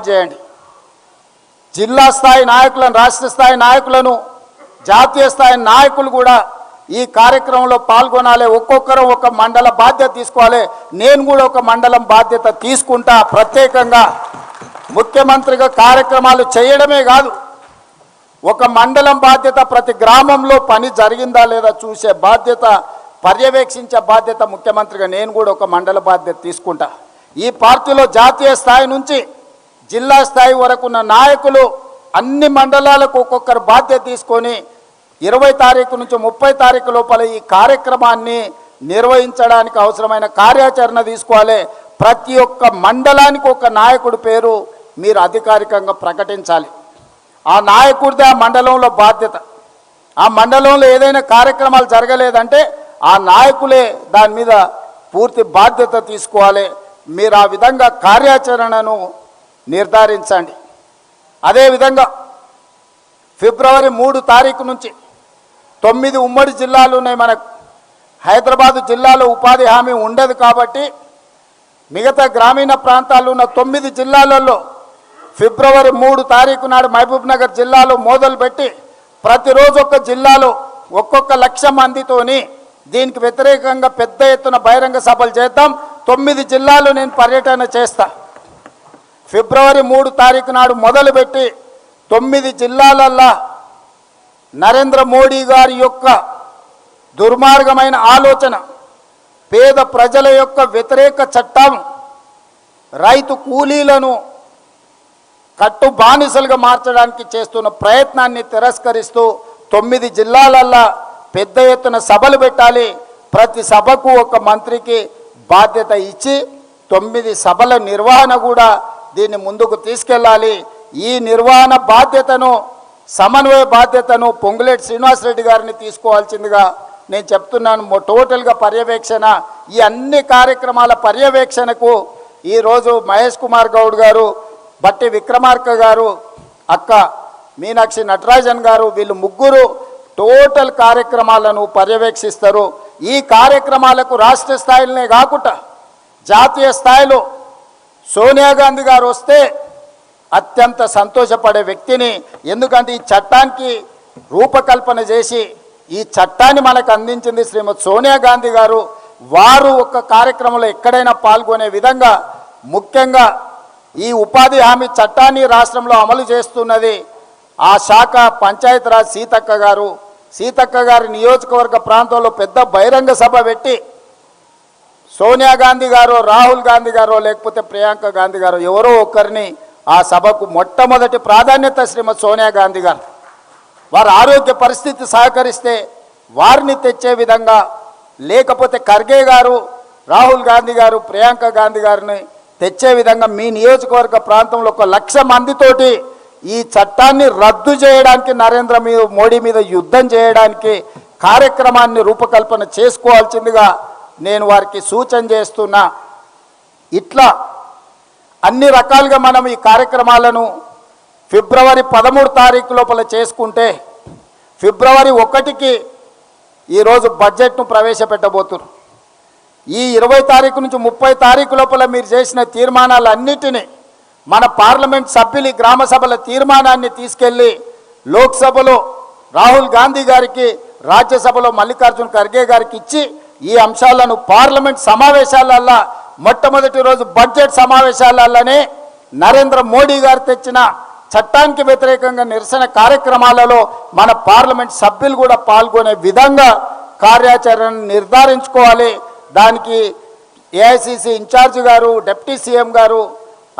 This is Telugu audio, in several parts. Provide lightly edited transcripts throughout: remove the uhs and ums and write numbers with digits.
చేయండి. జిల్లా స్థాయి నాయకులను, రాష్ట్ర స్థాయి నాయకులను, జాతీయ స్థాయి నాయకులు కూడా ఈ కార్యక్రమంలో పాల్గొనాలి. ఒక్కొక్కరు ఒక మండల బాధ్యత తీసుకోవాలి. నేను కూడా ఒక మండలం బాధ్యత తీసుకుంటా. ప్రత్యేకంగా ముఖ్యమంత్రిగా కార్యక్రమాలు చేయడమే కాదు, ఒక మండలం బాధ్యత, ప్రతి గ్రామంలో పని జరిగిందా లేదా చూసే బాధ్యత, పర్యవేక్షించే బాధ్యత ముఖ్యమంత్రిగా నేను కూడా ఒక మండల బాధ్యత తీసుకుంటా. ఈ పార్టీలో జాతీయ స్థాయి నుంచి జిల్లా స్థాయి వరకు ఉన్న నాయకులు అన్ని మండలాలకు ఒక్కొక్కరు బాధ్యత తీసుకొని 20 తారీఖు నుంచి 30 తారీఖు లోపల ఈ కార్యక్రమాన్ని నిర్వహించడానికి అవసరమైన కార్యాచరణ తీసుకోవాలి. ప్రతి ఒక్క మండలానికి ఒక నాయకుడి పేరు మీరు అధికారికంగా ప్రకటించాలి. ఆ నాయకుడిదే ఆ మండలంలో బాధ్యత. ఆ మండలంలో ఏదైనా కార్యక్రమాలు జరగలేదంటే ఆ నాయకులే దాని మీద పూర్తి బాధ్యత తీసుకోవాలి. మీరు ఆ విధంగా కార్యాచరణను నిర్ధారించండి. అదేవిధంగా ఫిబ్రవరి 3 తారీఖు నుంచి 9 ఉమ్మడి జిల్లాలు ఉన్నాయి మనకు. హైదరాబాదు జిల్లాలో ఉపాధి హామీ ఉండదు కాబట్టి మిగతా గ్రామీణ ప్రాంతాల్లో ఉన్న 9 జిల్లాలలో ఫిబ్రవరి 3 తారీఖు నాడు మహబూబ్ నగర్ జిల్లాలో మొదలుపెట్టి ప్రతిరోజు ఒక్క జిల్లాలో ఒక్కొక్క 1,00,000 మందితోని దీనికి వ్యతిరేకంగా పెద్ద ఎత్తున బహిరంగ సభలు చేద్దాం. 9 జిల్లాలు నేను పర్యటన చేస్తా. ఫిబ్రవరి 3 తారీఖు నాడు మొదలుపెట్టి 9 జిల్లాలల్లో నరేంద్ర మోడీ గారి యొక్క దుర్మార్గమైన ఆలోచన, పేద ప్రజల యొక్క వ్యతిరేక చట్టం, రైతు కూలీలను కట్టు బానిసలుగా మార్చడానికి చేస్తున్న ప్రయత్నాన్ని తిరస్కరిస్తూ 9 జిల్లాలల్లో పెద్ద ఎత్తున సభలు పెట్టాలి. ప్రతి సభకు ఒక మంత్రికి బాధ్యత ఇచ్చి 9 సభల నిర్వహణ కూడా దీన్ని ముందుకు తీసుకెళ్ళాలి. ఈ నిర్వహణ బాధ్యతను, సమన్వయ బాధ్యతను పొంగులేటి శ్రీనివాసరెడ్డి గారిని తీసుకోవాల్సిందిగా నేను చెప్తున్నాను. టోటల్గా పర్యవేక్షణ, ఈ అన్ని కార్యక్రమాల పర్యవేక్షణకు ఈరోజు మహేష్ కుమార్ గౌడ్ గారు, బట్టి విక్రమార్క గారు, అక్క మీనాక్షి నటరాజన్ గారు, వీళ్ళు ముగ్గురు టోటల్ కార్యక్రమాలను పర్యవేక్షిస్తారు. ఈ కార్యక్రమాలకు రాష్ట్ర స్థాయిలోనే కాకుండా జాతీయ స్థాయిలో సోనియా గాంధీ గారు వస్తే అత్యంత సంతోషపడే వ్యక్తిని. ఎందుకంటే ఈ చట్టానికి రూపకల్పన చేసి ఈ చట్టాన్ని మనకు అందించింది శ్రీమతి సోనియా గాంధీ గారు. వారు ఒక కార్యక్రమంలో ఎక్కడైనా పాల్గొనే విధంగా, ముఖ్యంగా ఈ ఉపాధి హామీ చట్టాన్ని రాష్ట్రంలో అమలు చేస్తున్నది ఆ శాఖ పంచాయతీరాజ్ సీతక్క గారు. సీతక్క గారి నియోజకవర్గ ప్రాంతంలో పెద్ద బహిరంగ సభ పెట్టి సోనియా గాంధీ గారు, రాహుల్ గాంధీ గారు, లేకపోతే ప్రియాంక గాంధీ గారు ఎవరో ఒకరిని ఆ సభకు మొట్టమొదటి ప్రాధాన్యత శ్రీమతి సోనియా గాంధీ గారు. వారి ఆరోగ్య పరిస్థితి సహకరిస్తే వారిని తెచ్చే విధంగా, లేకపోతే ఖర్గే గారు, రాహుల్ గాంధీ గారు, ప్రియాంక గాంధీ గారిని తెచ్చే విధంగా మీ నియోజకవర్గ ప్రాంతంలో 1,00,000 మందితోటి ఈ చట్టాన్ని రద్దు చేయడానికి, నరేంద్ర మోడీ మీద యుద్ధం చేయడానికి కార్యక్రమాన్ని రూపకల్పన చేసుకోవాల్సిందిగా నేను వారికి సూచన చేస్తున్నా. ఇట్లా అన్ని రకాలుగా మనం ఈ కార్యక్రమాలను ఫిబ్రవరి 13 తారీఖు లోపల చేసుకుంటే ఫిబ్రవరి 1కి ఈరోజు బడ్జెట్ను ప్రవేశపెట్టబోతున్నారు. ఈ 20 తారీఖు నుంచి 30 తారీఖు లోపల మీరు చేసిన తీర్మానాలన్నిటినీ మన పార్లమెంట్ సభ్యులు గ్రామ సభల తీర్మానాన్ని తీసుకెళ్ళి లోక్సభలో రాహుల్ గాంధీ గారికి, రాజ్యసభలో మల్లికార్జున్ ఖర్గే గారికి ఇచ్చి ఈ అంశాలను పార్లమెంట్ సమావేశాలల్లో మొట్టమొదటి రోజు బడ్జెట్ సమావేశాలలోనే నరేంద్ర మోడీ గారు తెచ్చిన చట్టానికి వ్యతిరేకంగా నిరసన కార్యక్రమాలలో మన పార్లమెంట్ సభ్యులు కూడా పాల్గొనే విధంగా కార్యాచరణను నిర్ధారించుకోవాలి. దానికి ఏఐసిసి ఇన్ఛార్జ్ గారు, డిప్యూటీ సీఎం గారు,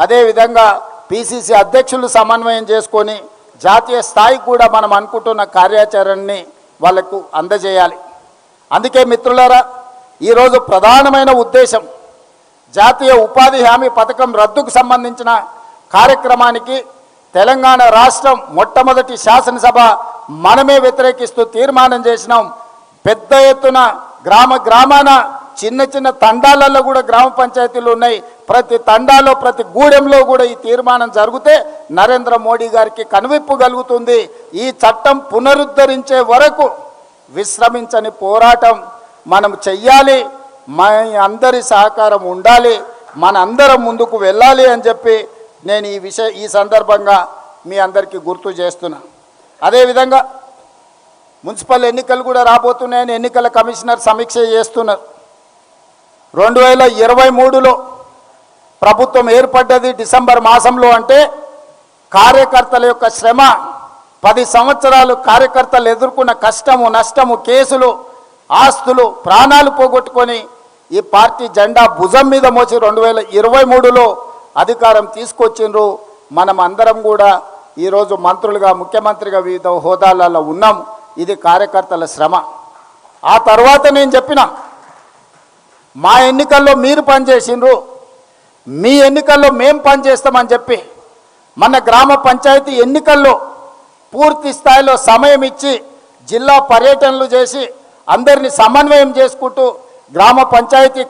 అదేవిధంగా పిసిసి అధ్యక్షులు సమన్వయం చేసుకొని జాతీయ స్థాయికి కూడా మనం అనుకుంటున్న కార్యాచరణని వాళ్లకు అందజేయాలి. అందుకే మిత్రులారా, ఈరోజు ప్రధానమైన ఉద్దేశం జాతీయ ఉపాధి హామీ పథకం రద్దుకు సంబంధించిన కార్యక్రమానికి తెలంగాణ రాష్ట్రం మొట్టమొదటి శాసనసభ మనమే వ్యతిరేకిస్తూ తీర్మానం చేసినాం. పెద్ద ఎత్తున గ్రామాన చిన్న చిన్న తండాలలో కూడా గ్రామ పంచాయతీలు ఉన్నాయి. ప్రతి తండాలో, ప్రతి గూడెంలో కూడా ఈ తీర్మానం జరిగితే నరేంద్ర మోడీ గారికి కనువిప్పు కలుగుతుంది. ఈ చట్టం పునరుద్ధరించే వరకు విశ్రమించని పోరాటం మనం చెయ్యాలి. మన అందరి సహకారం ఉండాలి, మన అందరం ముందుకు వెళ్ళాలి అని చెప్పి నేను ఈ సందర్భంగా మీ అందరికీ గుర్తు చేస్తున్నా. అదేవిధంగా మున్సిపల్ ఎన్నికలు కూడా రాబోతున్నాయని ఎన్నికల కమిషనర్ సమీక్ష చేస్తున్నారు. 2023లో ప్రభుత్వం ఏర్పడ్డది డిసెంబర్ మాసంలో. అంటే కార్యకర్తల యొక్క శ్రమ, 10 సంవత్సరాలు కార్యకర్తలు ఎదుర్కొన్న కష్టము, నష్టము, కేసులు, ఆస్తులు, ప్రాణాలు పోగొట్టుకొని ఈ పార్టీ జెండా భుజం మీద మోసి 2023లో అధికారం తీసుకొచ్చిండ్రు. మనం అందరం కూడా ఈరోజు మంత్రులుగా, ముఖ్యమంత్రిగా వివిధ హోదాలలో ఉన్నాం. ఇది కార్యకర్తల శ్రమ. ఆ తర్వాత నేను చెప్పిన, మా ఎన్నికల్లో మీరు పనిచేసిండ్రు, మీ ఎన్నికల్లో మేము పనిచేస్తామని చెప్పి మన గ్రామ పంచాయతీ ఎన్నికల్లో పూర్తి స్థాయిలో సమయం ఇచ్చి జిల్లా పర్యటనలు చేసి అందరినీ సమన్వయం చేసుకుంటూ గ్రామ పంచాయతీ